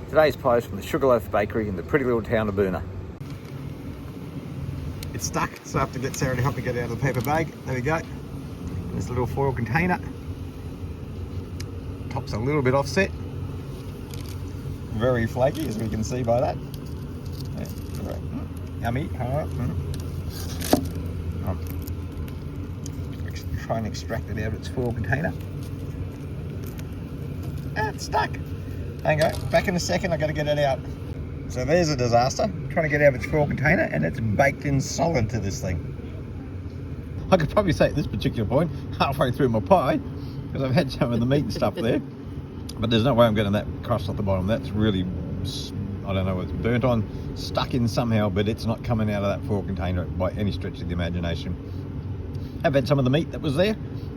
Today's pie is from the Sugarloaf Bakery in the pretty little town of Boonah. It's stuck, so I have to get Sarah to help me get it out of the paper bag. There we go. This little foil container. Top's a little bit offset. Very flaky, as we can see by that. Yeah, right. Yummy. Try and extract it out of its foil container. Ah, it's stuck. There you go. Back in a second, I've got to get it out. So there's a disaster. I'm trying to get out of its foil container, and it's baked in solid to this thing. I could probably say at this particular point, halfway through my pie, because I've had some of the meat and stuff there, but there's no way I'm getting that crust off the bottom. That's really, I don't know, it's burnt on, stuck in somehow, but it's not coming out of that foil container by any stretch of the imagination. I've had some of the meat that was there.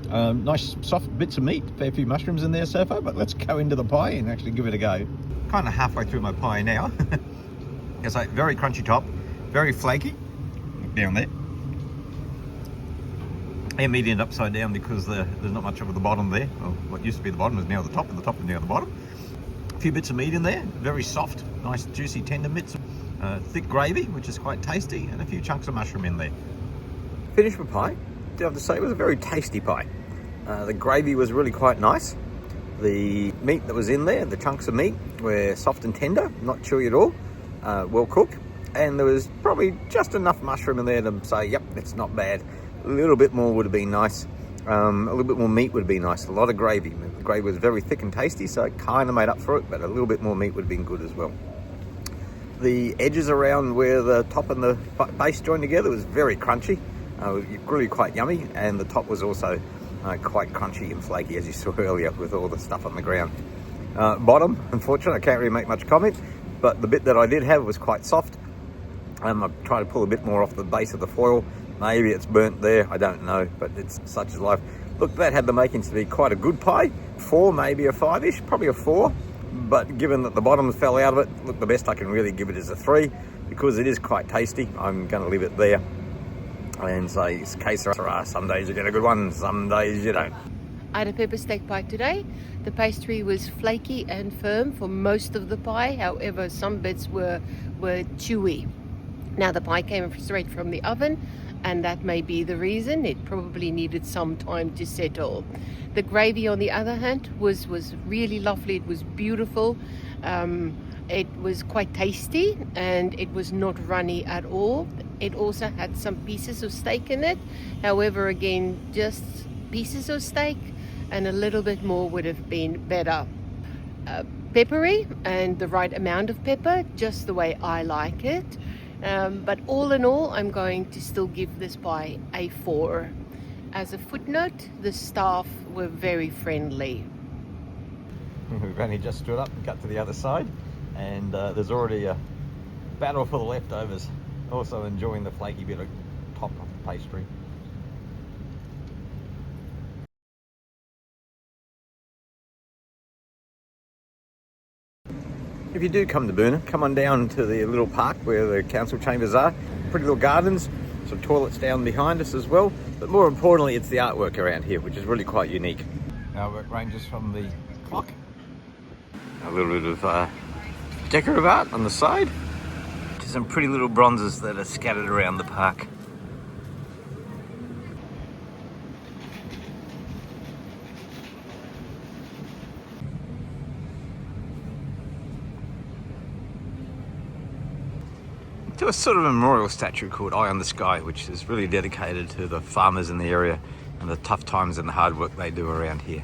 Nice soft bits of meat, fair few mushrooms in there so far, but let's go into the pie and actually give it a go. Kind of halfway through my pie now. It's like very crunchy top, very flaky. Look down there. And meat ended upside down because there's not much of the bottom there. Well, what used to be the bottom is now the top, and the top is now the bottom. A few bits of meat in there, very soft, nice juicy tender bits. Thick gravy, which is quite tasty, and a few chunks of mushroom in there. Finished my pie. I have to say it was a very tasty pie. The gravy was really quite nice. The meat that was in there, the chunks of meat, were soft and tender, not chewy at all, well cooked, and there was probably just enough mushroom in there to say, yep, it's not bad. A little bit more would have been nice. A little bit more meat would be nice. A lot of gravy. The gravy was very thick and tasty, so it kind of made up for it, but a little bit more meat would have been good as well. The edges around where the top and the base joined together was very crunchy. Really quite yummy, and the top was also quite crunchy and flaky, as you saw earlier with all the stuff on the ground. Bottom, unfortunately, I can't really make much comment, but the bit that I did have was quite soft. I'm trying to pull a bit more off the base of the foil. Maybe it's burnt there, I don't know, but it's such as life. Look, that had the makings to be quite a good pie. 4, maybe a 5-ish, probably a 4. But given that the bottom fell out of it, look, the best I can really give it is a 3, because it is quite tasty. I'm going to leave it there and say, que Sara, some days you get a good one, some days you don't. I had a pepper steak pie today. The pastry was flaky and firm for most of the pie. However, some bits were chewy. Now the pie came straight from the oven, and that may be the reason. It probably needed some time to settle. The gravy, on the other hand, was really lovely. It was beautiful. It was quite tasty, and it was not runny at all. It also had some pieces of steak in it. However, again, just pieces of steak, and a little bit more would have been better. Peppery, and the right amount of pepper, just the way I like it. But all in all, I'm going to still give this pie a 4. As a footnote, the staff were very friendly. We've only just stood up and cut to the other side, and there's already a battle for the leftovers. Also enjoying the flaky bit of top of the pastry. If you do come to Boonah, come on down to the little park where the council chambers are. Pretty little gardens, some toilets down behind us as well. But more importantly, it's the artwork around here, which is really quite unique. Artwork ranges from the clock, a little bit of decorative art on the side, to some pretty little bronzes that are scattered around the park. To a sort of a memorial statue called Eye on the Sky, which is really dedicated to the farmers in the area and the tough times and the hard work they do around here.